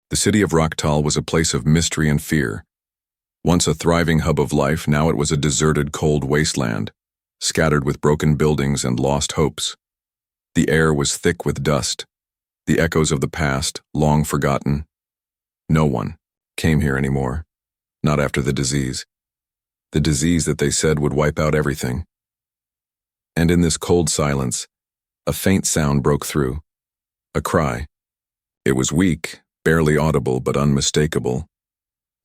The city of Rocktal was a place of mystery and fear. Once a thriving hub of life, now it was a deserted, cold wasteland, scattered with broken buildings and lost hopes. The air was thick with dust, the echoes of the past, long forgotten. No one came here anymore, not after the disease that they said would wipe out everything. And in this cold silence, a faint sound broke through, a cry. It was weak, barely audible but unmistakable.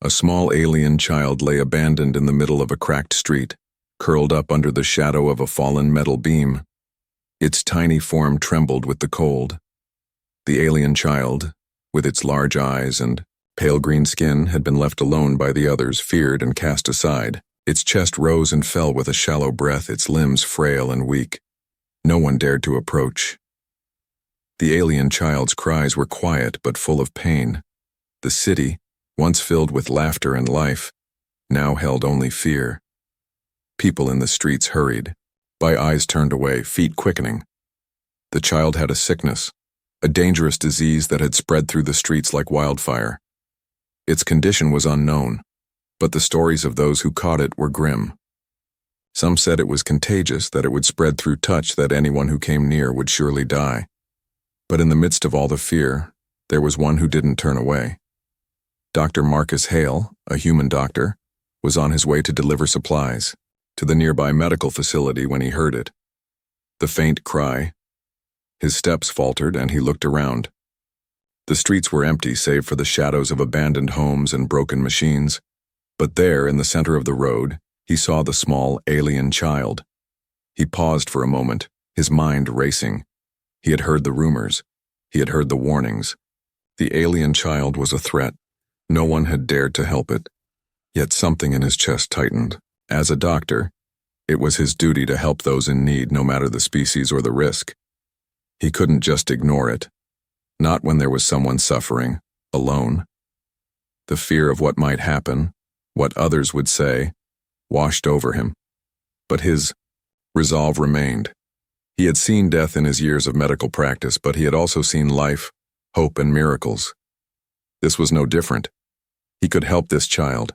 A small alien child lay abandoned in the middle of a cracked street, curled up under the shadow of a fallen metal beam. Its tiny form trembled with the cold. The alien child, with its large eyes and pale green skin, had been left alone by the others, feared and cast aside. Its chest rose and fell with a shallow breath, its limbs frail and weak. No one dared to approach. The alien child's cries were quiet but full of pain. The city, once filled with laughter and life, now held only fear. People in the streets hurried, by eyes turned away, feet quickening. The child had a sickness, a dangerous disease that had spread through the streets like wildfire. Its condition was unknown, but the stories of those who caught it were grim. Some said it was contagious, that it would spread through touch, that anyone who came near would surely die. But in the midst of all the fear, there was one who didn't turn away. Dr. Marcus Hale, a human doctor, was on his way to deliver supplies to the nearby medical facility when he heard it. The faint cry. His steps faltered and he looked around. The streets were empty save for the shadows of abandoned homes and broken machines. But there, in the center of the road, he saw the small alien child. He paused for a moment, his mind racing. He had heard the rumors. He had heard the warnings. The alien child was a threat. No one had dared to help it. Yet something in his chest tightened. As a doctor, it was his duty to help those in need, no matter the species or the risk. He couldn't just ignore it. Not when there was someone suffering, alone. The fear of what might happen, what others would say, washed over him. But his resolve remained. He had seen death in his years of medical practice, but he had also seen life, hope, and miracles. This was no different. He could help this child.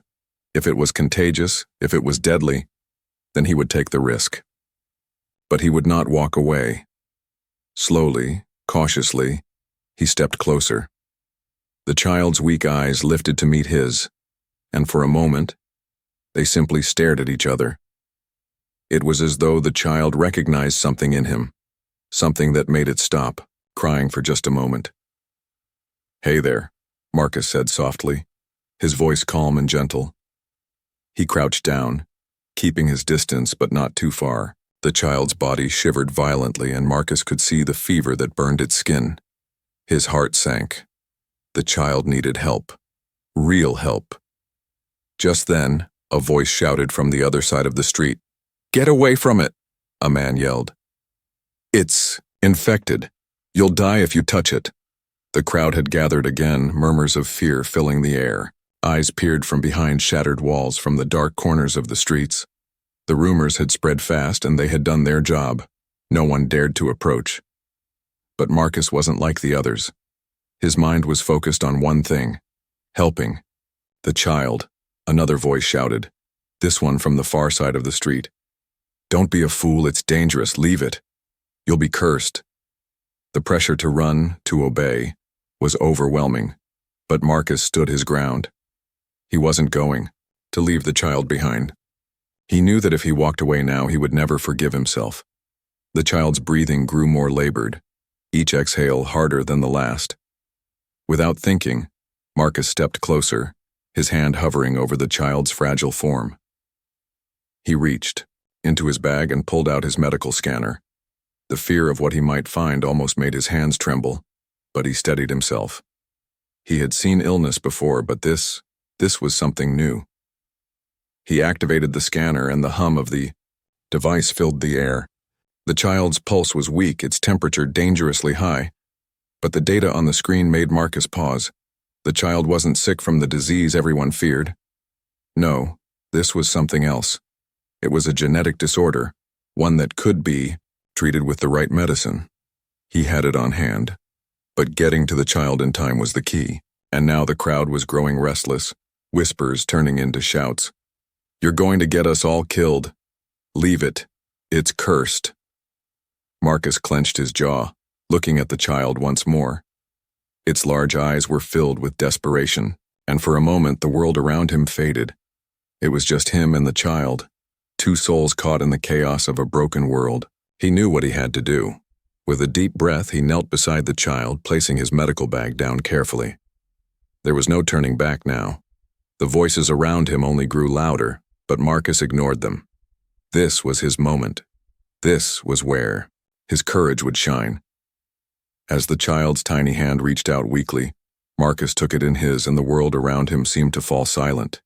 If it was contagious, if it was deadly, then he would take the risk. But he would not walk away. Slowly, cautiously, he stepped closer. The child's weak eyes lifted to meet his, and for a moment, they simply stared at each other. It was as though the child recognized something in him, something that made it stop, crying for just a moment. "Hey there," Marcus said softly, his voice calm and gentle. He crouched down, keeping his distance but not too far. The child's body shivered violently and Marcus could see the fever that burned its skin. His heart sank. The child needed help. Real help. Just then, a voice shouted from the other side of the street. "Get away from it," a man yelled. "It's infected. You'll die if you touch it." The crowd had gathered again, murmurs of fear filling the air. Eyes peered from behind shattered walls from the dark corners of the streets. The rumors had spread fast and they had done their job. No one dared to approach. But Marcus wasn't like the others. His mind was focused on one thing: helping. The child, another voice shouted, this one from the far side of the street. "Don't be a fool, it's dangerous, leave it. You'll be cursed." The pressure to run, to obey, was overwhelming, but Marcus stood his ground. He wasn't going to leave the child behind. He knew that if he walked away now, he would never forgive himself. The child's breathing grew more labored, each exhale harder than the last. Without thinking, Marcus stepped closer, his hand hovering over the child's fragile form. He reached into his bag and pulled out his medical scanner. The fear of what he might find almost made his hands tremble, but he steadied himself. He had seen illness before, but this was something new. He activated the scanner and the hum of the device filled the air. The child's pulse was weak, its temperature dangerously high. But the data on the screen made Marcus pause. The child wasn't sick from the disease everyone feared. No, this was something else. It was a genetic disorder, one that could be treated with the right medicine. He had it on hand, but getting to the child in time was the key. And now the crowd was growing restless, whispers turning into shouts. "You're going to get us all killed. Leave it. It's cursed." Marcus clenched his jaw, looking at the child once more. Its large eyes were filled with desperation, and for a moment the world around him faded. It was just him and the child, two souls caught in the chaos of a broken world. He knew what he had to do. With a deep breath, he knelt beside the child, placing his medical bag down carefully. There was no turning back now. The voices around him only grew louder, but Marcus ignored them. This was his moment. This was where his courage would shine. As the child's tiny hand reached out weakly, Marcus took it in his, and the world around him seemed to fall silent.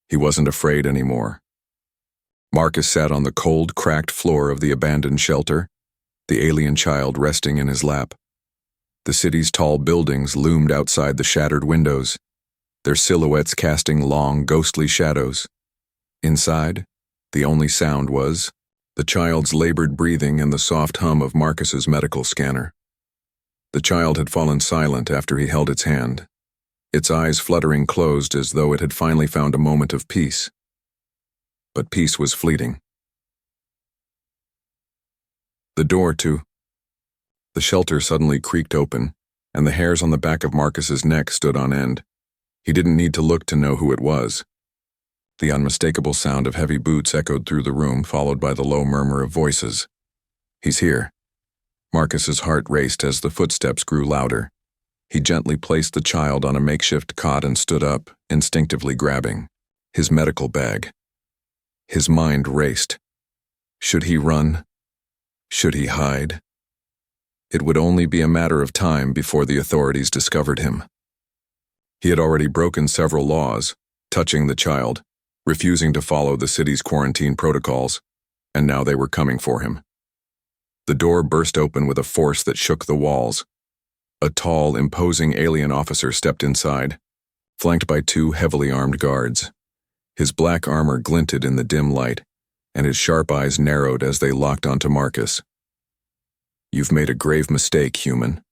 He wasn't afraid anymore. Marcus sat on the cold, cracked floor of the abandoned shelter, the alien child resting in his lap. The city's tall buildings loomed outside the shattered windows, their silhouettes casting long, ghostly shadows. Inside, the only sound was the child's labored breathing and the soft hum of Marcus's medical scanner. The child had fallen silent after he held its hand, its eyes fluttering closed as though it had finally found a moment of peace. But peace was fleeting. The door to the shelter suddenly creaked open, and the hairs on the back of Marcus's neck stood on end. He didn't need to look to know who it was. The unmistakable sound of heavy boots echoed through the room, followed by the low murmur of voices. "He's here." Marcus's heart raced as the footsteps grew louder. He gently placed the child on a makeshift cot and stood up, instinctively grabbing his medical bag. His mind raced. Should he run? Should he hide? It would only be a matter of time before the authorities discovered him. He had already broken several laws, touching the child, refusing to follow the city's quarantine protocols, and now they were coming for him. The door burst open with a force that shook the walls. A tall, imposing alien officer stepped inside, flanked by two heavily armed guards. His black armor glinted in the dim light, and his sharp eyes narrowed as they locked onto Marcus. "You've made a grave mistake, human."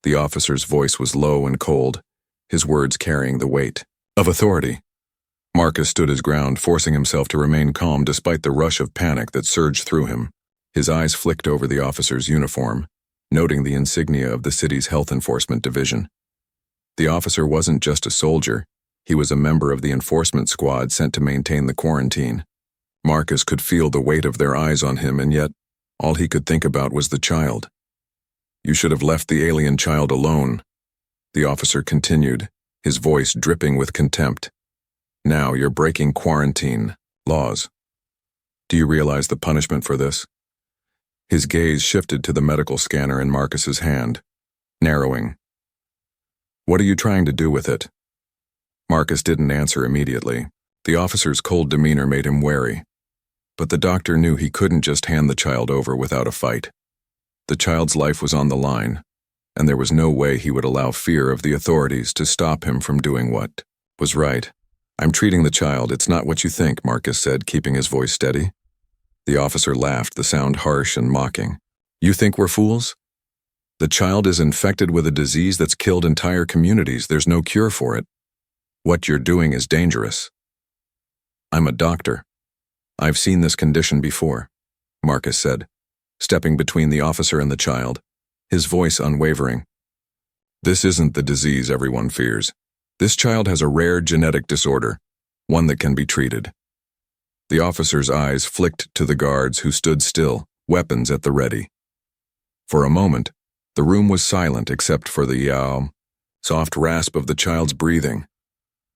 The officer's voice was low and cold, his words carrying the weight of authority. Marcus stood his ground, forcing himself to remain calm despite the rush of panic that surged through him. His eyes flicked over the officer's uniform, noting the insignia of the city's health enforcement division. The officer wasn't just a soldier, he was a member of the enforcement squad sent to maintain the quarantine. Marcus could feel the weight of their eyes on him, and yet all he could think about was the child. "You should have left the alien child alone," the officer continued, his voice dripping with contempt. "Now you're breaking quarantine laws. Do you realize the punishment for this?" His gaze shifted to the medical scanner in Marcus's hand, narrowing. "What are you trying to do with it?" Marcus didn't answer immediately. The officer's cold demeanor made him wary. But the doctor knew he couldn't just hand the child over without a fight. The child's life was on the line, and there was no way he would allow fear of the authorities to stop him from doing what was right. "I'm treating the child, it's not what you think," Marcus said, keeping his voice steady. The officer laughed, the sound harsh and mocking. "You think we're fools? The child is infected with a disease that's killed entire communities. There's no cure for it. What you're doing is dangerous." "I'm a doctor. I've seen this condition before," Marcus said, stepping between the officer and the child, his voice unwavering. "This isn't the disease everyone fears. This child has a rare genetic disorder, one that can be treated." The officer's eyes flicked to the guards who stood still, weapons at the ready. For a moment, the room was silent except for the soft rasp of the child's breathing.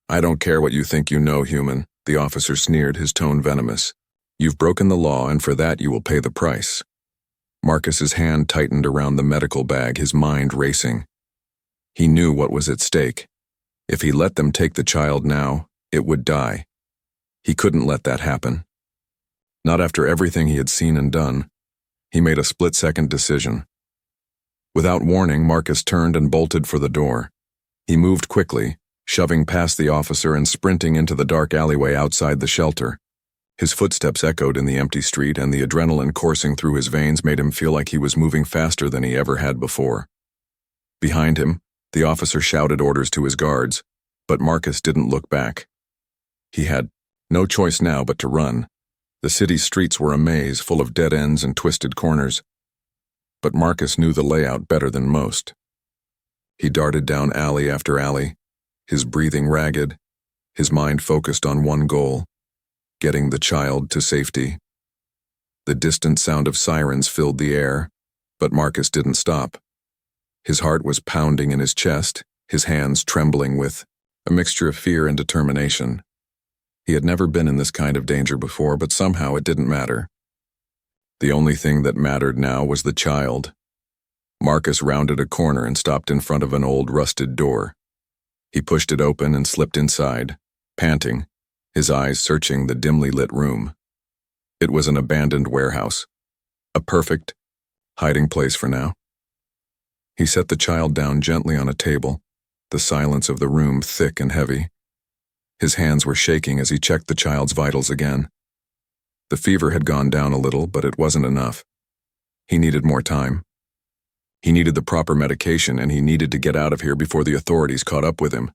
"I don't care what you think you know, human," the officer sneered, his tone venomous. "You've broken the law, and for that you will pay the price." Marcus's hand tightened around the medical bag, his mind racing. He knew what was at stake. If he let them take the child now, it would die. He couldn't let that happen. Not after everything he had seen and done. He made a split-second decision. Without warning, Marcus turned and bolted for the door. He moved quickly, shoving past the officer and sprinting into the dark alleyway outside the shelter. His footsteps echoed in the empty street, and the adrenaline coursing through his veins made him feel like he was moving faster than he ever had before. Behind him, The officer shouted orders to his guards, but Marcus didn't look back. He had no choice now but to run. The city's streets were a maze full of dead ends and twisted corners. But Marcus knew the layout better than most. He darted down alley after alley, his breathing ragged, his mind focused on one goal: getting the child to safety. The distant sound of sirens filled the air, but Marcus didn't stop. His heart was pounding in his chest, his hands trembling with a mixture of fear and determination. He had never been in this kind of danger before, but somehow it didn't matter. The only thing that mattered now was the child. Marcus rounded a corner and stopped in front of an old rusted door. He pushed it open and slipped inside, panting, his eyes searching the dimly lit room. It was an abandoned warehouse, a perfect hiding place for now. He set the child down gently on a table, the silence of the room thick and heavy. His hands were shaking as he checked the child's vitals again. The fever had gone down a little, but it wasn't enough. He needed more time. He needed the proper medication, and he needed to get out of here before the authorities caught up with him.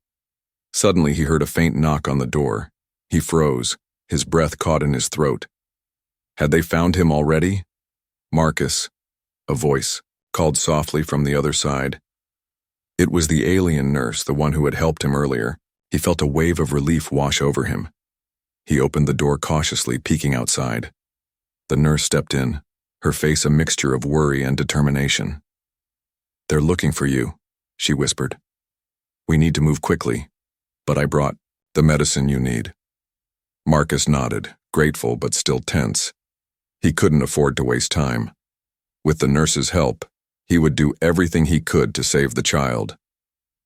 Suddenly he heard a faint knock on the door. He froze, his breath caught in his throat. Had they found him already? Marcus, a voice, called softly from the other side. It was the alien nurse, the one who had helped him earlier. He felt a wave of relief wash over him. He opened the door cautiously, peeking outside. The nurse stepped in, her face a mixture of worry and determination. "They're looking for you," she whispered. "We need to move quickly, but I brought the medicine you need." Marcus nodded, grateful but still tense. He couldn't afford to waste time. With the nurse's help, he would do everything he could to save the child.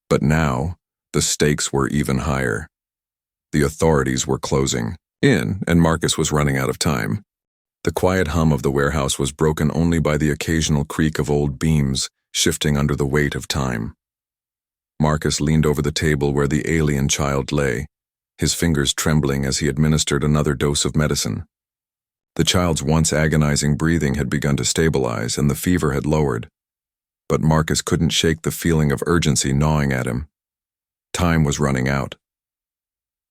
But now, the stakes were even higher. The authorities were closing in, and Marcus was running out of time. The quiet hum of the warehouse was broken only by the occasional creak of old beams shifting under the weight of time. Marcus leaned over the table where the alien child lay, his fingers trembling as he administered another dose of medicine. The child's once agonizing breathing had begun to stabilize, and the fever had lowered. But Marcus couldn't shake the feeling of urgency gnawing at him. Time was running out.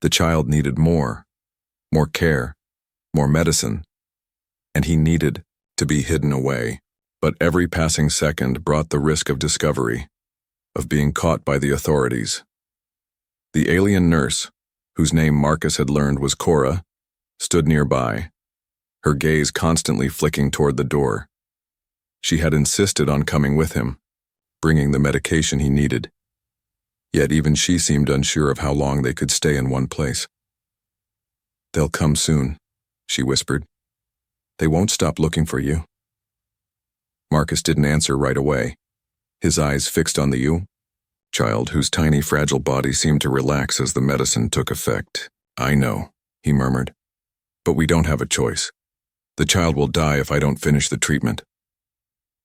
The child needed more care, more medicine, and he needed to be hidden away. But every passing second brought the risk of discovery, of being caught by the authorities. The alien nurse, whose name Marcus had learned was Cora, stood nearby, her gaze constantly flicking toward the door. She had insisted on coming with him, bringing the medication he needed. Yet even she seemed unsure of how long they could stay in one place. "They'll come soon," she whispered. "They won't stop looking for you." Marcus didn't answer right away, his eyes fixed on the child, whose tiny, fragile body seemed to relax as the medicine took effect. "I know," he murmured, "but we don't have a choice. The child will die if I don't finish the treatment."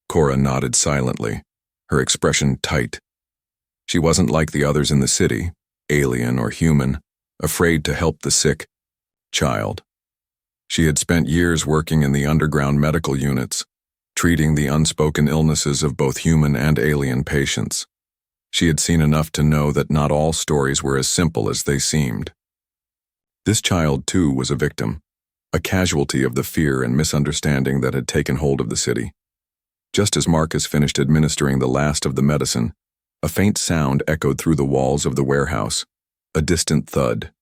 Cora nodded silently, her expression tight. She wasn't like the others in the city, alien or human, afraid to help the sick child. She had spent years working in the underground medical units, treating the unspoken illnesses of both human and alien patients. She had seen enough to know that not all stories were as simple as they seemed. This child, too, was a victim, a casualty of the fear and misunderstanding that had taken hold of the city. Just as Marcus finished administering the last of the medicine, a faint sound echoed through the walls of the warehouse, a distant thud.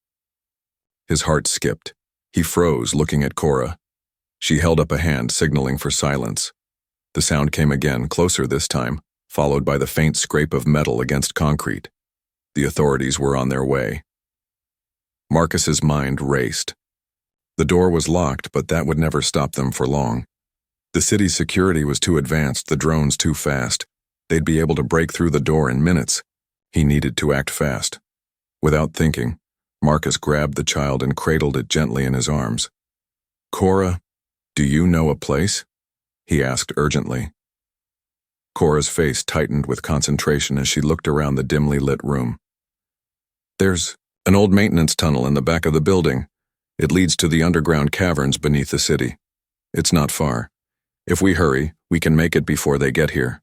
His heart skipped. He froze, looking at Cora. She held up a hand, signaling for silence. The sound came again, closer this time, followed by the faint scrape of metal against concrete. The authorities were on their way. Marcus's mind raced. The door was locked, but that would never stop them for long. The city's security was too advanced, the drones too fast. They'd be able to break through the door in minutes. He needed to act fast. Without thinking, Marcus grabbed the child and cradled it gently in his arms. "Cora, do you know a place?" he asked urgently. Cora's face tightened with concentration as she looked around the dimly lit room. "There's an old maintenance tunnel in the back of the building. It leads to the underground caverns beneath the city. It's not far. If we hurry, we can make it before they get here."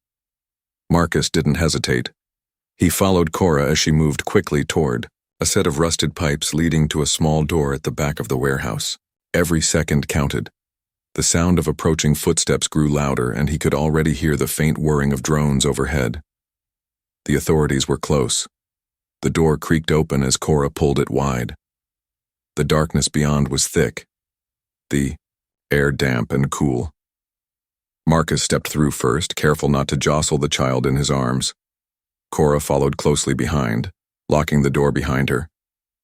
Marcus didn't hesitate. He followed Cora as she moved quickly toward a set of rusted pipes leading to a small door at the back of the warehouse. Every second counted. The sound of approaching footsteps grew louder, and he could already hear the faint whirring of drones overhead. The authorities were close. The door creaked open as Cora pulled it wide. The darkness beyond was thick, the air damp and cool. Marcus stepped through first, careful not to jostle the child in his arms. Cora followed closely behind, locking the door behind her.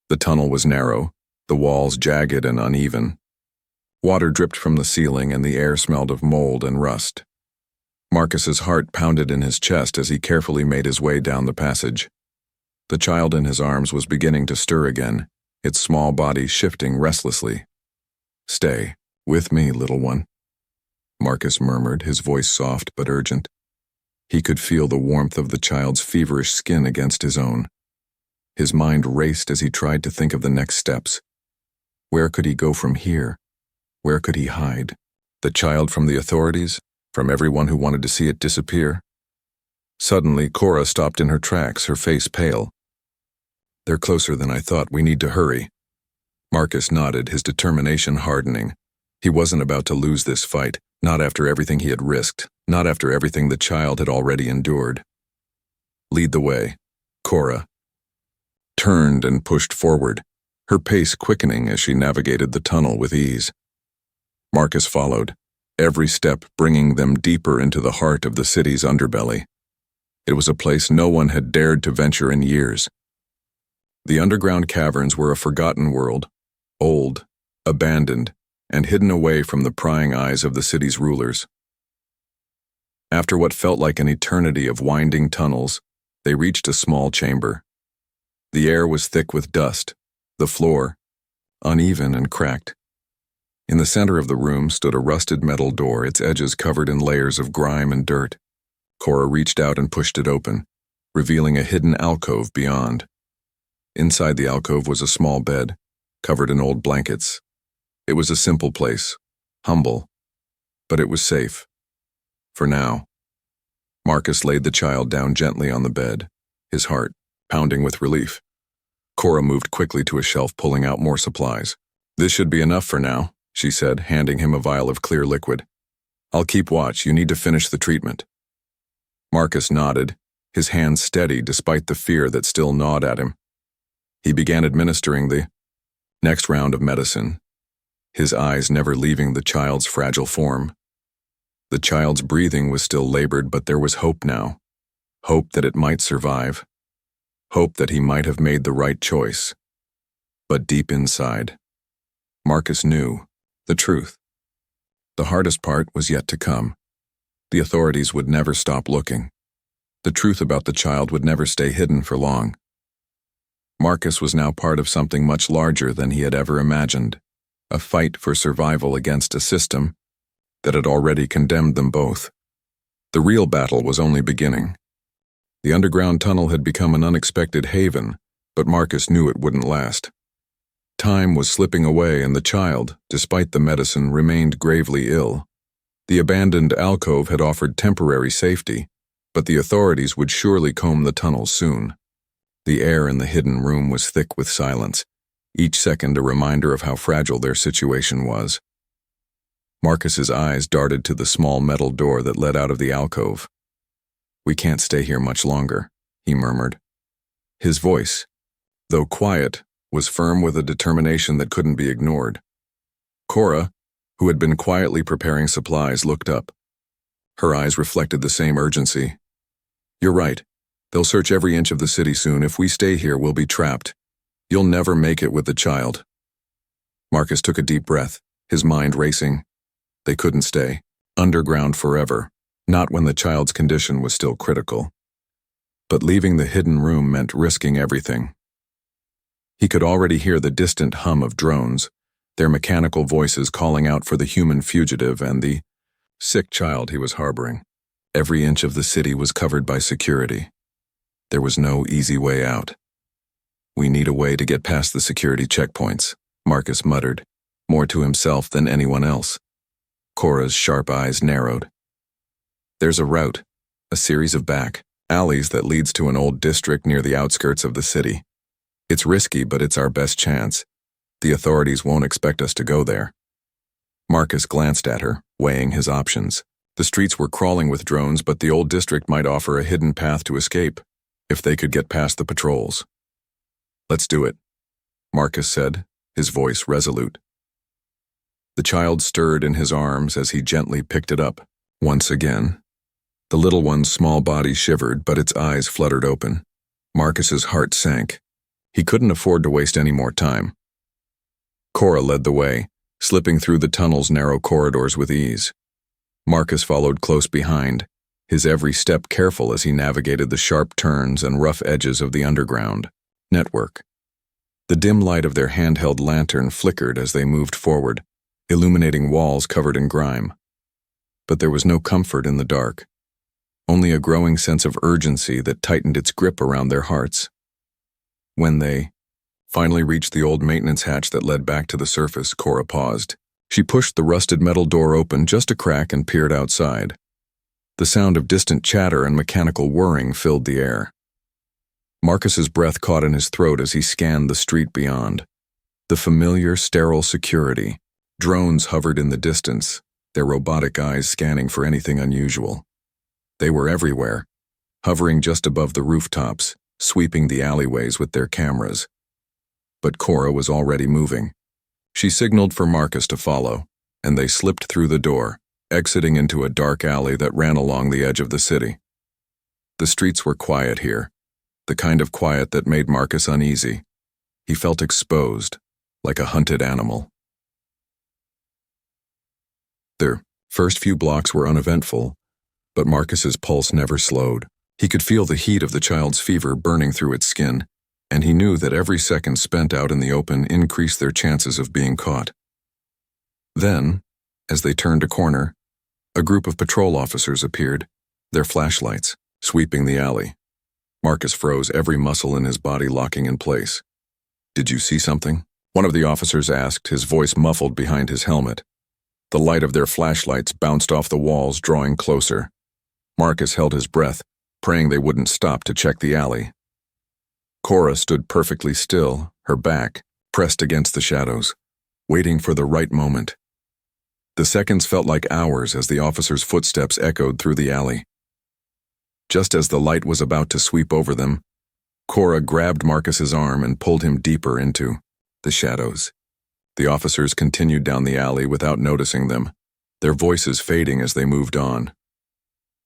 The tunnel was narrow, the walls jagged and uneven. Water dripped from the ceiling and the air smelled of mold and rust. Marcus's heart pounded in his chest as he carefully made his way down the passage. The child in his arms was beginning to stir again, its small body shifting restlessly. "Stay with me, little one," Marcus murmured, his voice soft but urgent. He could feel the warmth of the child's feverish skin against his own. His mind raced as he tried to think of the next steps. Where could he go from here? Where could he hide? The child from the authorities? From everyone who wanted to see it disappear? Suddenly, Cora stopped in her tracks, her face pale. "They're closer than I thought. We need to hurry." Marcus nodded, his determination hardening. He wasn't about to lose this fight, not after everything he had risked, not after everything the child had already endured. "Lead the way." Cora turned and pushed forward, her pace quickening as she navigated the tunnel with ease. Marcus followed, every step bringing them deeper into the heart of the city's underbelly. It was a place no one had dared to venture in years. The underground caverns were a forgotten world, old, abandoned, and hidden away from the prying eyes of the city's rulers. After what felt like an eternity of winding tunnels, they reached a small chamber. The air was thick with dust, the floor uneven and cracked. In the center of the room stood a rusted metal door, its edges covered in layers of grime and dirt. Cora reached out and pushed it open, revealing a hidden alcove beyond. Inside the alcove was a small bed, covered in old blankets. It was a simple place, humble, but it was safe. For now. Marcus laid the child down gently on the bed, his heart pounding with relief. Cora moved quickly to a shelf, pulling out more supplies. "This should be enough for now," she said, handing him a vial of clear liquid. "I'll keep watch. You need to finish the treatment." Marcus nodded, his hands steady despite the fear that still gnawed at him. He began administering the next round of medicine, his eyes never leaving the child's fragile form. The child's breathing was still labored, but there was hope now. Hope that it might survive. Hope that he might have made the right choice. But deep inside, Marcus knew the truth. The hardest part was yet to come. The authorities would never stop looking. The truth about the child would never stay hidden for long. Marcus was now part of something much larger than he had ever imagined, a fight for survival against a system that had already condemned them both. The real battle was only beginning. The underground tunnel had become an unexpected haven, but Marcus knew it wouldn't last. Time was slipping away, and the child, despite the medicine, remained gravely ill. The abandoned alcove had offered temporary safety, but the authorities would surely comb the tunnel soon. The air in the hidden room was thick with silence, each second a reminder of how fragile their situation was. Marcus's eyes darted to the small metal door that led out of the alcove. "We can't stay here much longer," he murmured. His voice, though quiet, was firm with a determination that couldn't be ignored. Cora, who had been quietly preparing supplies, looked up. Her eyes reflected the same urgency. "You're right. They'll search every inch of the city soon. If we stay here, we'll be trapped. You'll never make it with the child." Marcus took a deep breath, his mind racing. They couldn't stay underground forever, not when the child's condition was still critical. But leaving the hidden room meant risking everything. He could already hear the distant hum of drones, their mechanical voices calling out for the human fugitive and the sick child he was harboring. Every inch of the city was covered by security. There was no easy way out. "We need a way to get past the security checkpoints," Marcus muttered, more to himself than anyone else. Cora's sharp eyes narrowed. "There's a route, a series of back Alleys that leads to an old district near the outskirts of the city. It's risky, but it's our best chance. The authorities won't expect us to go there. Marcus glanced at her, weighing his options. The streets were crawling with drones, but the old district might offer a hidden path to escape, if they could get past the patrols. Let's do it, Marcus said, his voice resolute. The child stirred in his arms as he gently picked it up. Once again, the little one's small body shivered, but its eyes fluttered open. Marcus's heart sank. He couldn't afford to waste any more time. Cora led the way, slipping through the tunnel's narrow corridors with ease. Marcus followed close behind, his every step careful as he navigated the sharp turns and rough edges of the underground network. The dim light of their handheld lantern flickered as they moved forward, illuminating walls covered in grime. But there was no comfort in the dark, only a growing sense of urgency that tightened its grip around their hearts. When they finally reached the old maintenance hatch that led back to the surface, Cora paused. She pushed the rusted metal door open just a crack and peered outside. The sound of distant chatter and mechanical whirring filled the air. Marcus's breath caught in his throat as he scanned the street beyond. The familiar, sterile security. Drones hovered in the distance, their robotic eyes scanning for anything unusual. They were everywhere, hovering just above the rooftops, sweeping the alleyways with their cameras. But Cora was already moving. She signaled for Marcus to follow, and they slipped through the door, exiting into a dark alley that ran along the edge of the city. The streets were quiet here, the kind of quiet that made Marcus uneasy. He felt exposed, like a hunted animal. Their first few blocks were uneventful, but Marcus's pulse never slowed. He could feel the heat of the child's fever burning through its skin, and he knew that every second spent out in the open increased their chances of being caught. Then, as they turned a corner, a group of patrol officers appeared, their flashlights sweeping the alley. Marcus froze, every muscle in his body locking in place. "Did you see something?" one of the officers asked, his voice muffled behind his helmet. The light of their flashlights bounced off the walls, drawing closer. Marcus held his breath, praying they wouldn't stop to check the alley. Cora stood perfectly still, her back pressed against the shadows, waiting for the right moment. The seconds felt like hours as the officer's footsteps echoed through the alley. Just as the light was about to sweep over them, Cora grabbed Marcus's arm and pulled him deeper into the shadows. The officers continued down the alley without noticing them, their voices fading as they moved on.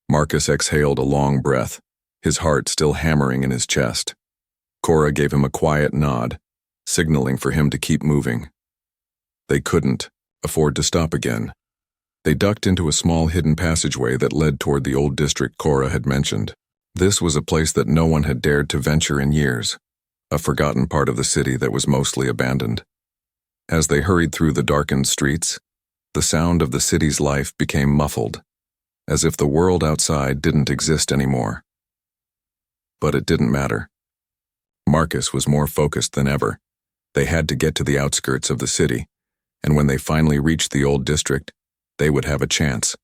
Marcus exhaled a long breath, his heart still hammering in his chest. Cora gave him a quiet nod, signaling for him to keep moving. They couldn't afford to stop again. They ducked into a small hidden passageway that led toward the old district Cora had mentioned. This was a place that no one had dared to venture in years, a forgotten part of the city that was mostly abandoned. As they hurried through the darkened streets, the sound of the city's life became muffled, as if the world outside didn't exist anymore. But it didn't matter. Marcus was more focused than ever. They had to get to the outskirts of the city, and when they finally reached the old district, they would have a chance.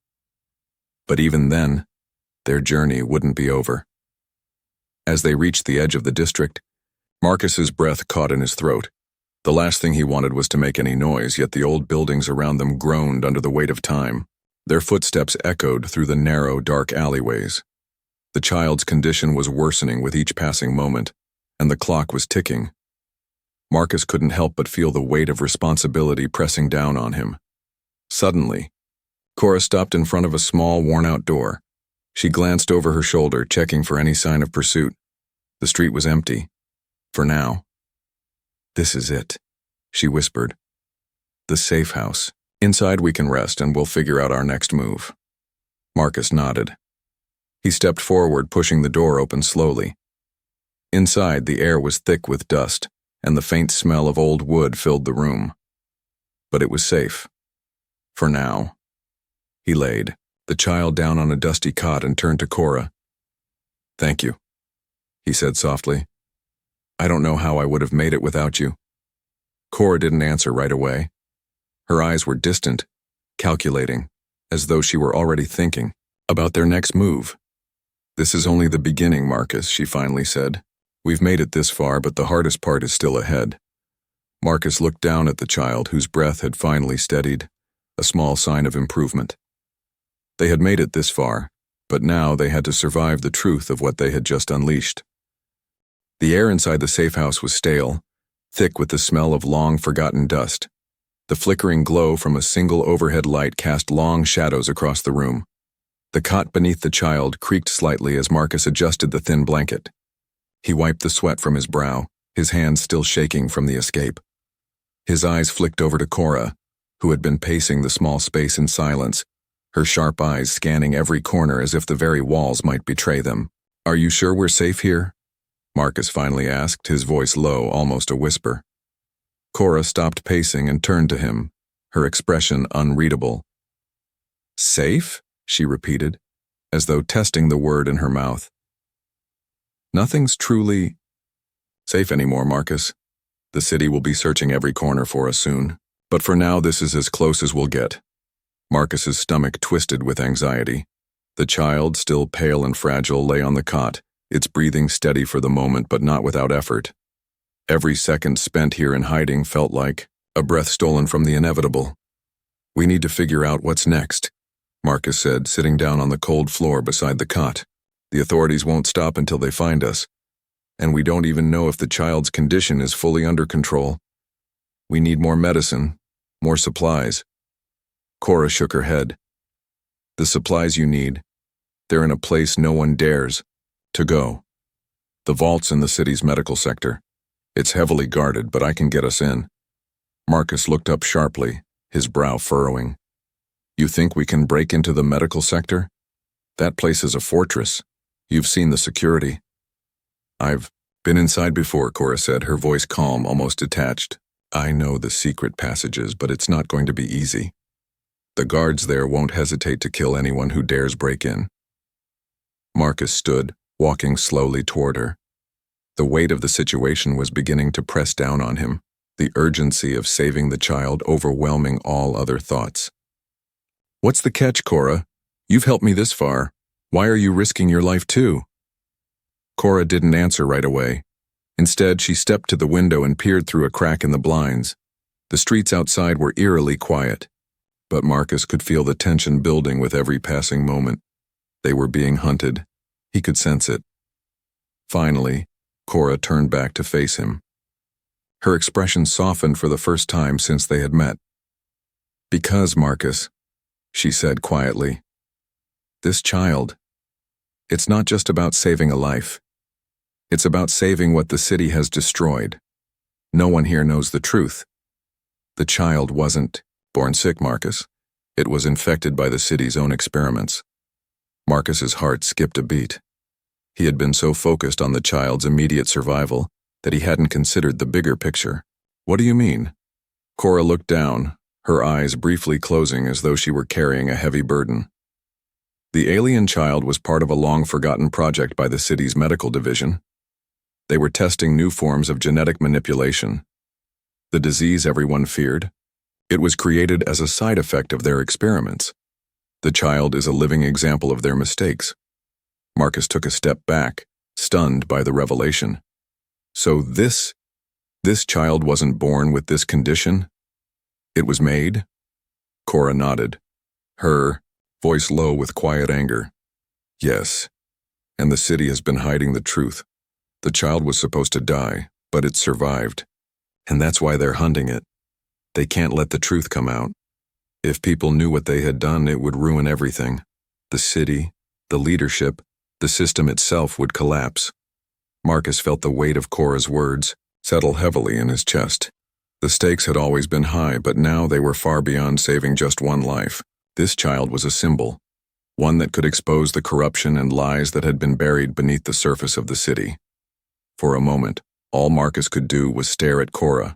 But even then, their journey wouldn't be over. As they reached the edge of the district, Marcus's breath caught in his throat. The last thing he wanted was to make any noise, yet the old buildings around them groaned under the weight of time. Their footsteps echoed through the narrow, dark alleyways. The child's condition was worsening with each passing moment, and the clock was ticking. Marcus couldn't help but feel the weight of responsibility pressing down on him. Suddenly, Cora stopped in front of a small, worn-out door. She glanced over her shoulder, checking for any sign of pursuit. The street was empty. For now. "This is it," she whispered. "The safe house. Inside we can rest and we'll figure out our next move." Marcus nodded. He stepped forward, pushing the door open slowly. Inside, the air was thick with dust, and the faint smell of old wood filled the room. But it was safe. For now. He laid the child down on a dusty cot and turned to Cora. "Thank you," he said softly. "I don't know how I would have made it without you." Cora didn't answer right away. Her eyes were distant, calculating, as though she were already thinking about their next move. "This is only the beginning, Marcus," she finally said. "We've made it this far, but the hardest part is still ahead." Marcus looked down at the child, whose breath had finally steadied, a small sign of improvement. They had made it this far, but now they had to survive the truth of what they had just unleashed. The air inside the safe house was stale, thick with the smell of long-forgotten dust. The flickering glow from a single overhead light cast long shadows across the room. The cot beneath the child creaked slightly as Marcus adjusted the thin blanket. He wiped the sweat from his brow, his hands still shaking from the escape. His eyes flicked over to Cora, who had been pacing the small space in silence, her sharp eyes scanning every corner as if the very walls might betray them. "Are you sure we're safe here?" Marcus finally asked, his voice low, almost a whisper. Cora stopped pacing and turned to him, her expression unreadable. "Safe?" she repeated, as though testing the word in her mouth. "Nothing's truly safe anymore, Marcus. The city will be searching every corner for us soon. But for now, this is as close as we'll get." Marcus's stomach twisted with anxiety. The child, still pale and fragile, lay on the cot, its breathing steady for the moment but not without effort. Every second spent here in hiding felt like a breath stolen from the inevitable. "We need to figure out what's next," Marcus said, sitting down on the cold floor beside the cot. "The authorities won't stop until they find us, and we don't even know if the child's condition is fully under control. We need more medicine, more supplies." Cora shook her head. "The supplies you need, they're in a place no one dares to go. The vault's in the city's medical sector. It's heavily guarded, but I can get us in." Marcus looked up sharply, his brow furrowing. "You think we can break into the medical sector? That place is a fortress. You've seen the security." "I've been inside before," Cora said, her voice calm, almost detached. "I know the secret passages, but it's not going to be easy. The guards there won't hesitate to kill anyone who dares break in." Marcus stood, walking slowly toward her. The weight of the situation was beginning to press down on him, the urgency of saving the child overwhelming all other thoughts. "What's the catch, Cora? You've helped me this far. Why are you risking your life too?" Cora didn't answer right away. Instead, she stepped to the window and peered through a crack in the blinds. The streets outside were eerily quiet, but Marcus could feel the tension building with every passing moment. They were being hunted. He could sense it. Finally, Cora turned back to face him. Her expression softened for the first time since they had met. "Because, Marcus," she said quietly, "this child, it's not just about saving a life. It's about saving what the city has destroyed. No one here knows the truth. The child wasn't born sick, Marcus. It was infected by the city's own experiments." Marcus's heart skipped a beat. He had been so focused on the child's immediate survival that he hadn't considered the bigger picture. "What do you mean?" Cora looked down, her eyes briefly closing as though she were carrying a heavy burden. The alien child was part of a long-forgotten project by the city's medical division. They were testing new forms of genetic manipulation. The disease everyone feared, it was created as a side effect of their experiments. The child is a living example of their mistakes. Marcus took a step back, stunned by the revelation. "So this child wasn't born with this condition? It was made?" Cora nodded, her voice low with quiet anger. "Yes, and the city has been hiding the truth. The child was supposed to die, but it survived. And that's why they're hunting it. They can't let the truth come out. If people knew what they had done, it would ruin everything. The city, the leadership, the system itself would collapse." Marcus felt the weight of Cora's words settle heavily in his chest. The stakes had always been high, but now they were far beyond saving just one life. This child was a symbol, one that could expose the corruption and lies that had been buried beneath the surface of the city. For a moment, all Marcus could do was stare at Cora,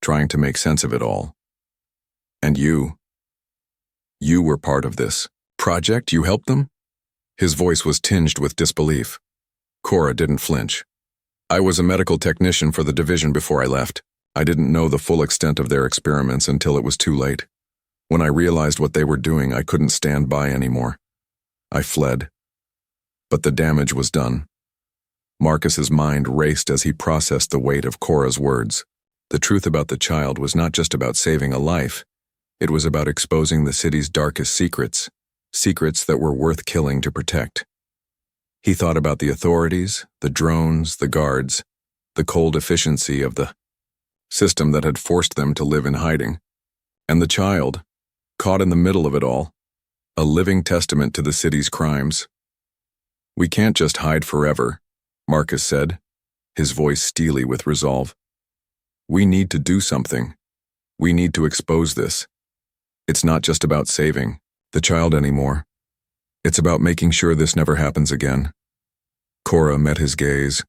trying to make sense of it all. "And you were part of this project? You helped them?" His voice was tinged with disbelief. Cora didn't flinch. "I was a medical technician for the division before I left. I didn't know the full extent of their experiments until it was too late. When I realized what they were doing, I couldn't stand by anymore. I fled. But the damage was done. Marcus's mind raced as he processed the weight of Cora's words. The truth about the child was not just about saving a life. It was about exposing the city's darkest secrets, secrets that were worth killing to protect. He thought about the authorities, the drones, the guards, the cold efficiency of the system that had forced them to live in hiding. And the child, caught in the middle of it all, a living testament to the city's crimes. "We can't just hide forever," Marcus said, his voice steely with resolve. "We need to do something. We need to expose this. It's not just about saving the child anymore. It's about making sure this never happens again." Cora met his gaze,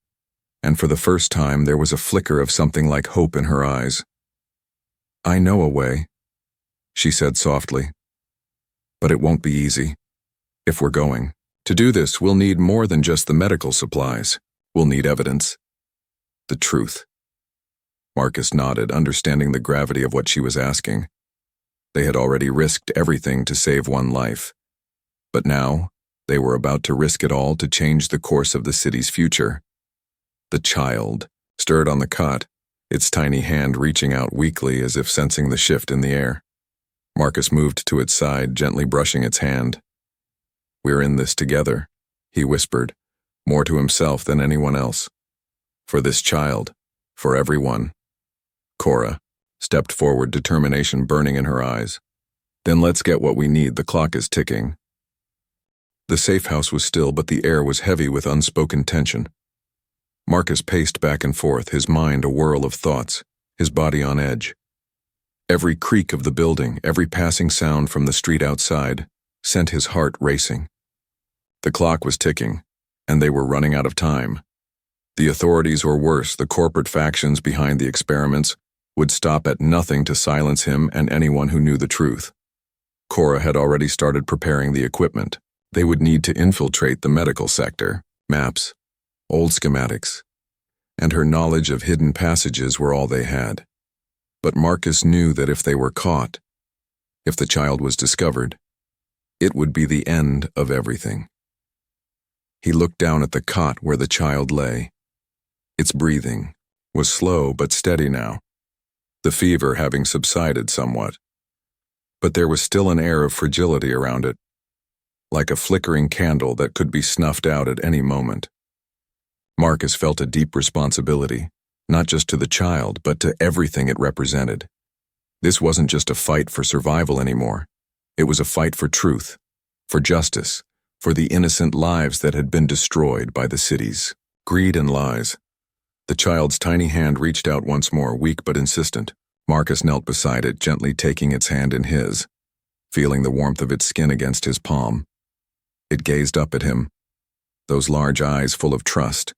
and for the first time there was a flicker of something like hope in her eyes. "I know a way," she said softly. "But it won't be easy. If we're going to do this, we'll need more than just the medical supplies. We'll need evidence. The truth." Marcus nodded, understanding the gravity of what she was asking. They had already risked everything to save one life. But now, they were about to risk it all to change the course of the city's future. The child stirred on the cot, its tiny hand reaching out weakly as if sensing the shift in the air. Marcus moved to its side, gently brushing its hand. "We're in this together," he whispered, more to himself than anyone else. "For this child, for everyone." Cora stepped forward, determination burning in her eyes. "Then let's get what we need. The clock is ticking." The safe house was still, but the air was heavy with unspoken tension. Marcus paced back and forth, his mind a whirl of thoughts, his body on edge. Every creak of the building, every passing sound from the street outside, sent his heart racing. The clock was ticking, and they were running out of time. The authorities, or worse, the corporate factions behind the experiments, would stop at nothing to silence him and anyone who knew the truth. Cora had already started preparing the equipment. They would need to infiltrate the medical sector. Maps, old schematics, and her knowledge of hidden passages were all they had. But Marcus knew that if they were caught, if the child was discovered, it would be the end of everything. He looked down at the cot where the child lay. Its breathing was slow but steady now, the fever having subsided somewhat. But there was still an air of fragility around it, like a flickering candle that could be snuffed out at any moment. Marcus felt a deep responsibility, not just to the child, but to everything it represented. This wasn't just a fight for survival anymore. It was a fight for truth, for justice, for the innocent lives that had been destroyed by the city's greed and lies. The child's tiny hand reached out once more, weak but insistent. Marcus knelt beside it, gently taking its hand in his, feeling the warmth of its skin against his palm. It gazed up at him, those large eyes full of trust,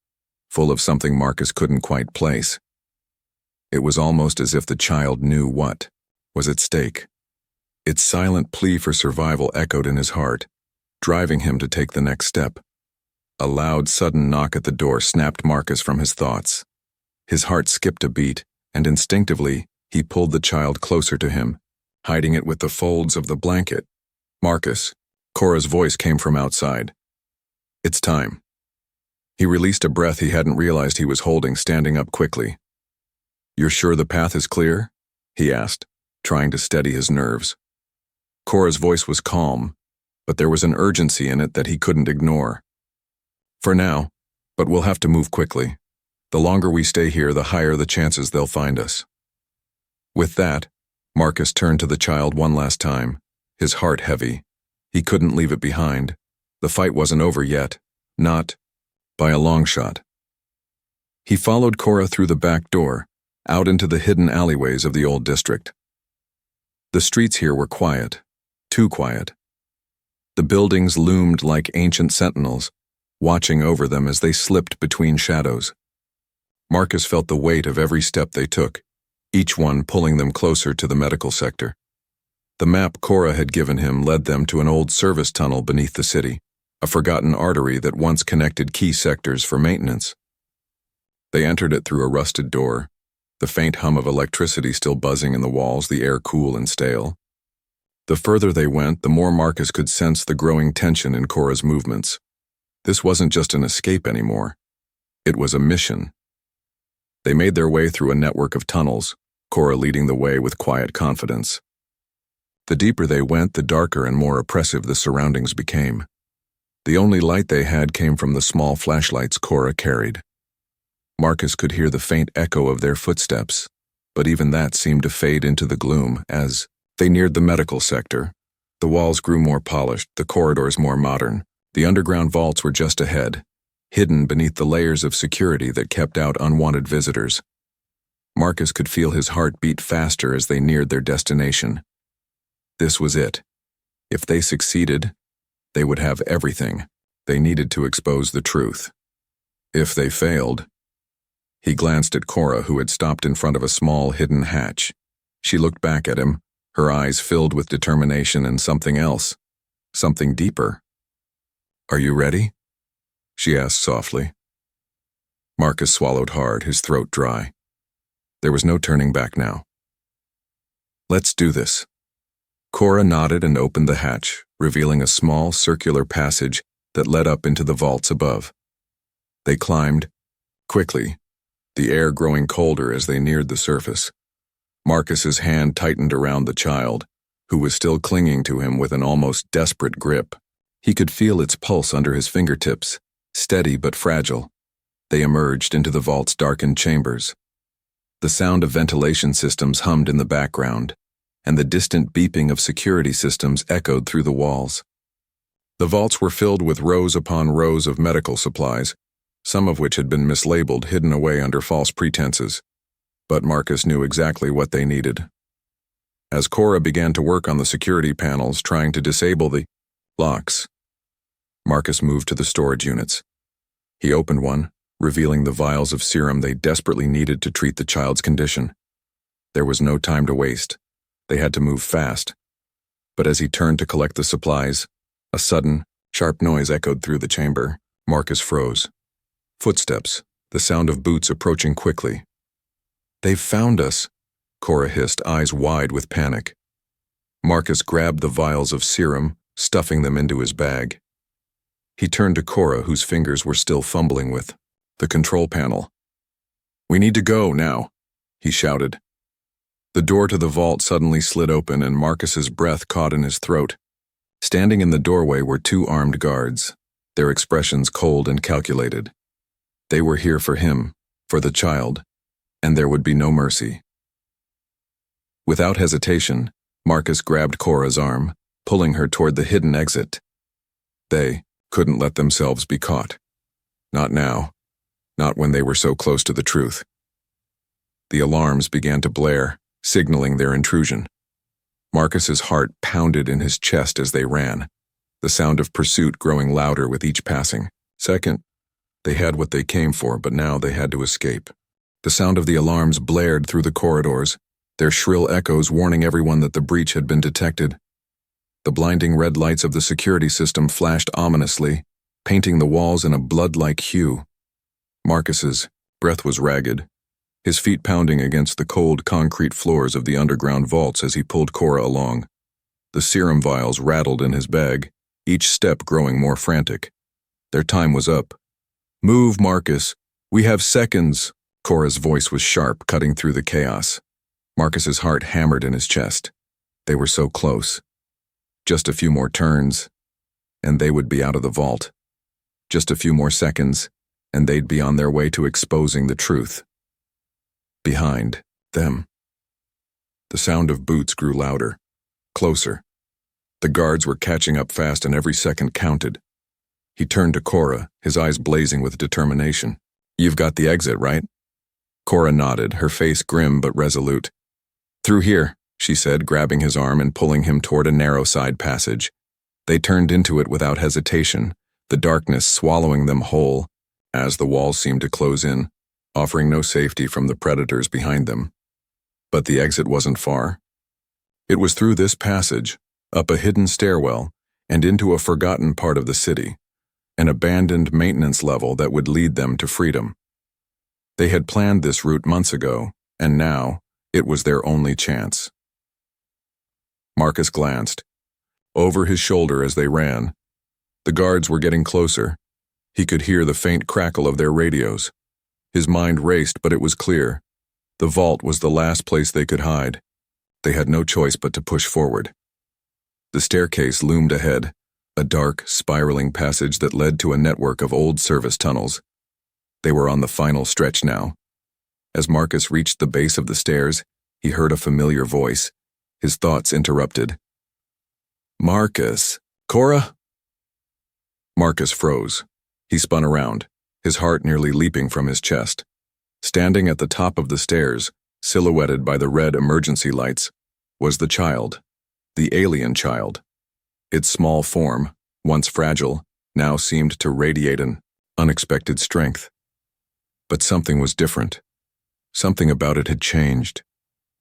full of something Marcus couldn't quite place. It was almost as if the child knew what was at stake. Its silent plea for survival echoed in his heart, driving him to take the next step. A loud, sudden knock at the door snapped Marcus from his thoughts. His heart skipped a beat, and instinctively, he pulled the child closer to him, hiding it with the folds of the blanket. "Marcus," Cora's voice came from outside. "It's time." He released a breath he hadn't realized he was holding, standing up quickly. "You're sure the path is clear?" he asked, trying to steady his nerves. Cora's voice was calm, but there was an urgency in it that he couldn't ignore. "For now, but we'll have to move quickly. The longer we stay here, the higher the chances they'll find us." With that, Marcus turned to the child one last time, his heart heavy. He couldn't leave it behind. The fight wasn't over yet, not by a long shot. He followed Cora through the back door, out into the hidden alleyways of the old district. The streets here were quiet, too quiet. The buildings loomed like ancient sentinels, watching over them as they slipped between shadows. Marcus felt the weight of every step they took, each one pulling them closer to the medical sector. The map Cora had given him led them to an old service tunnel beneath the city, a forgotten artery that once connected key sectors for maintenance. They entered it through a rusted door, the faint hum of electricity still buzzing in the walls, the air cool and stale. The further they went, the more Marcus could sense the growing tension in Cora's movements. This wasn't just an escape anymore. It was a mission. They made their way through a network of tunnels, Cora leading the way with quiet confidence. The deeper they went, the darker and more oppressive the surroundings became. The only light they had came from the small flashlights Cora carried. Marcus could hear the faint echo of their footsteps, but even that seemed to fade into the gloom as they neared the medical sector. The walls grew more polished, the corridors more modern. The underground vaults were just ahead, hidden beneath the layers of security that kept out unwanted visitors. Marcus could feel his heart beat faster as they neared their destination. This was it. If they succeeded, they would have everything. They needed to expose the truth. If they failed... He glanced at Cora, who had stopped in front of a small hidden hatch. She looked back at him, her eyes filled with determination and something else. Something deeper. "Are you ready?" she asked softly. Marcus swallowed hard, his throat dry. There was no turning back now. "Let's do this." Cora nodded and opened the hatch, revealing a small circular passage that led up into the vaults above. They climbed, quickly, the air growing colder as they neared the surface. Marcus's hand tightened around the child, who was still clinging to him with an almost desperate grip. He could feel its pulse under his fingertips, steady but fragile. They emerged into the vault's darkened chambers. The sound of ventilation systems hummed in the background, and the distant beeping of security systems echoed through the walls. The vaults were filled with rows upon rows of medical supplies, some of which had been mislabeled, hidden away under false pretenses. But Marcus knew exactly what they needed. As Cora began to work on the security panels, trying to disable the locks, Marcus moved to the storage units. He opened one, revealing the vials of serum they desperately needed to treat the child's condition. There was no time to waste. They had to move fast. But as he turned to collect the supplies, a sudden, sharp noise echoed through the chamber. Marcus froze. Footsteps, the sound of boots approaching quickly. "They've found us," Cora hissed, eyes wide with panic. Marcus grabbed the vials of serum, stuffing them into his bag. He turned to Cora, whose fingers were still fumbling with the control panel. "We need to go now," he shouted. The door to the vault suddenly slid open and Marcus's breath caught in his throat. Standing in the doorway were two armed guards, their expressions cold and calculated. They were here for him, for the child, and there would be no mercy. Without hesitation, Marcus grabbed Cora's arm, pulling her toward the hidden exit. They couldn't let themselves be caught. Not now. Not when they were so close to the truth. The alarms began to blare, signaling their intrusion. Marcus's heart pounded in his chest as they ran, the sound of pursuit growing louder with each passing second. They had what they came for, but now they had to escape. The sound of the alarms blared through the corridors, their shrill echoes warning everyone that the breach had been detected. The blinding red lights of the security system flashed ominously, painting the walls in a blood-like hue. Marcus's breath was ragged, his feet pounding against the cold concrete floors of the underground vaults as he pulled Cora along. The serum vials rattled in his bag, each step growing more frantic. Their time was up. "Move, Marcus. We have seconds." Cora's voice was sharp, cutting through the chaos. Marcus's heart hammered in his chest. They were so close. Just a few more turns, and they would be out of the vault. Just a few more seconds, and they'd be on their way to exposing the truth. Behind them. The sound of boots grew louder, closer. The guards were catching up fast and every second counted. He turned to Cora, his eyes blazing with determination. "You've got the exit, right?" Cora nodded, her face grim but resolute. "Through here," she said, grabbing his arm and pulling him toward a narrow side passage. They turned into it without hesitation, the darkness swallowing them whole, as the walls seemed to close in, offering no safety from the predators behind them. But the exit wasn't far. It was through this passage, up a hidden stairwell, and into a forgotten part of the city, an abandoned maintenance level that would lead them to freedom. They had planned this route months ago, and now it was their only chance. Marcus glanced over his shoulder as they ran. The guards were getting closer, He could hear the faint crackle of their radios. His mind raced, but it was clear. The vault was the last place they could hide. They had no choice but to push forward. The staircase loomed ahead, a dark, spiraling passage that led to a network of old service tunnels. They were on the final stretch now. As Marcus reached the base of the stairs, he heard a familiar voice. His thoughts interrupted. "Marcus! Cora?" Marcus froze. He spun around, his heart nearly leaping from his chest. Standing at the top of the stairs, silhouetted by the red emergency lights, was the child, the alien child. Its small form, once fragile, now seemed to radiate an unexpected strength. But something was different. Something about it had changed.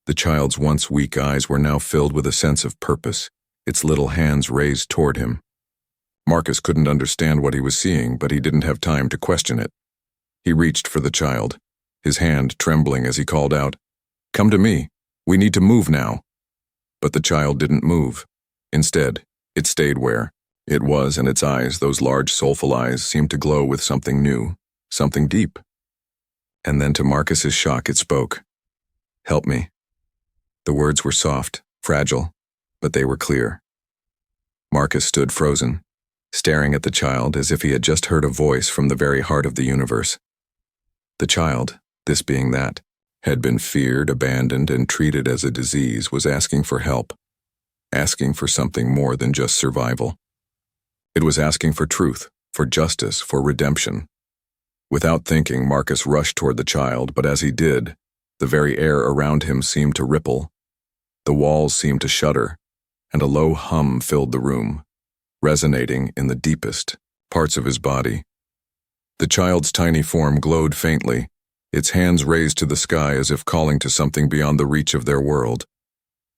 The child's once weak eyes were now filled with a sense of purpose, its little hands raised toward him. Marcus couldn't understand what he was seeing, but he didn't have time to question it. He reached for the child, his hand trembling as he called out, "Come to me. We need to move now." But the child didn't move. Instead, it stayed where it was, and its eyes, those large soulful eyes, seemed to glow with something new, something deep. And then to Marcus's shock it spoke. "Help me." The words were soft, fragile, but they were clear. Marcus stood frozen, staring at the child as if he had just heard a voice from the very heart of the universe. The child, this being that, had been feared, abandoned, and treated as a disease, was asking for help, asking for something more than just survival. It was asking for truth, for justice, for redemption. Without thinking, Marcus rushed toward the child, but as he did, the very air around him seemed to ripple. The walls seemed to shudder, and a low hum filled the room, resonating in the deepest parts of his body. The child's tiny form glowed faintly, its hands raised to the sky as if calling to something beyond the reach of their world.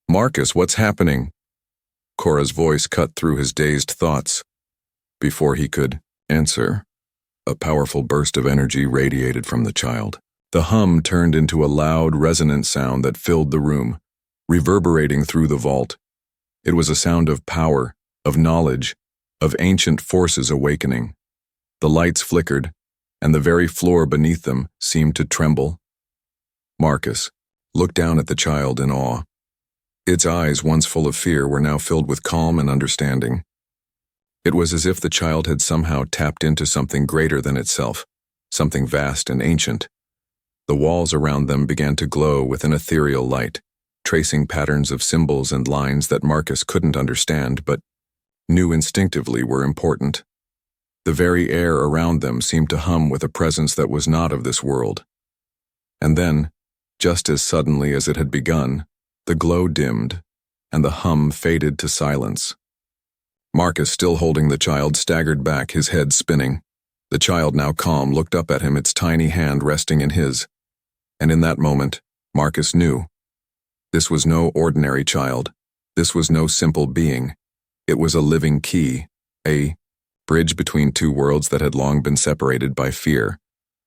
"Marcus, what's happening?" Cora's voice cut through his dazed thoughts. Before he could answer, a powerful burst of energy radiated from the child. The hum turned into a loud, resonant sound that filled the room, reverberating through the vault. It was a sound of power, of knowledge, of ancient forces awakening. The lights flickered, and the very floor beneath them seemed to tremble. Marcus looked down at the child in awe. Its eyes, once full of fear, were now filled with calm and understanding. It was as if the child had somehow tapped into something greater than itself, something vast and ancient. The walls around them began to glow with an ethereal light, tracing patterns of symbols and lines that Marcus couldn't understand but knew instinctively were important. The very air around them seemed to hum with a presence that was not of this world. And then, just as suddenly as it had begun, the glow dimmed, and the hum faded to silence. Marcus, still holding the child, staggered back, his head spinning. The child, now calm, looked up at him, its tiny hand resting in his. And in that moment, Marcus knew. This was no ordinary child. This was no simple being. It was a living key, a bridge between two worlds that had long been separated by fear,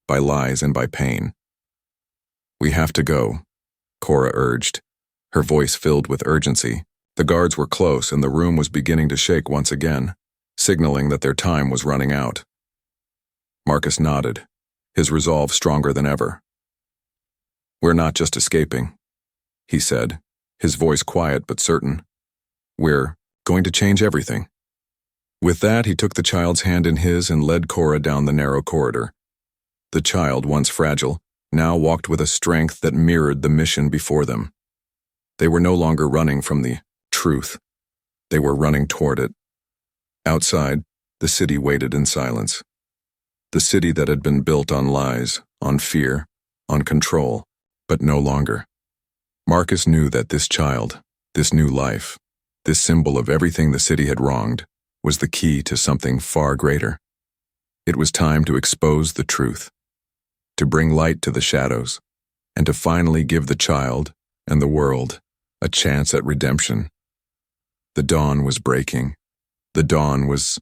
by lies, and by pain. "We have to go," Cora urged, her voice filled with urgency. The guards were close, and the room was beginning to shake once again, signaling that their time was running out. Marcus nodded, his resolve stronger than ever. "We're not just escaping," he said, his voice quiet but certain. "We're going to change everything." With that, he took the child's hand in his and led Cora down the narrow corridor. The child, once fragile, now walked with a strength that mirrored the mission before them. They were no longer running from the truth. They were running toward it. Outside, the city waited in silence. The city that had been built on lies, on fear, on control, but no longer. Marcus knew that this child, this new life, this symbol of everything the city had wronged, was the key to something far greater. It was time to expose the truth, to bring light to the shadows, and to finally give the child and the world a chance at redemption. The dawn was breaking. The dawn was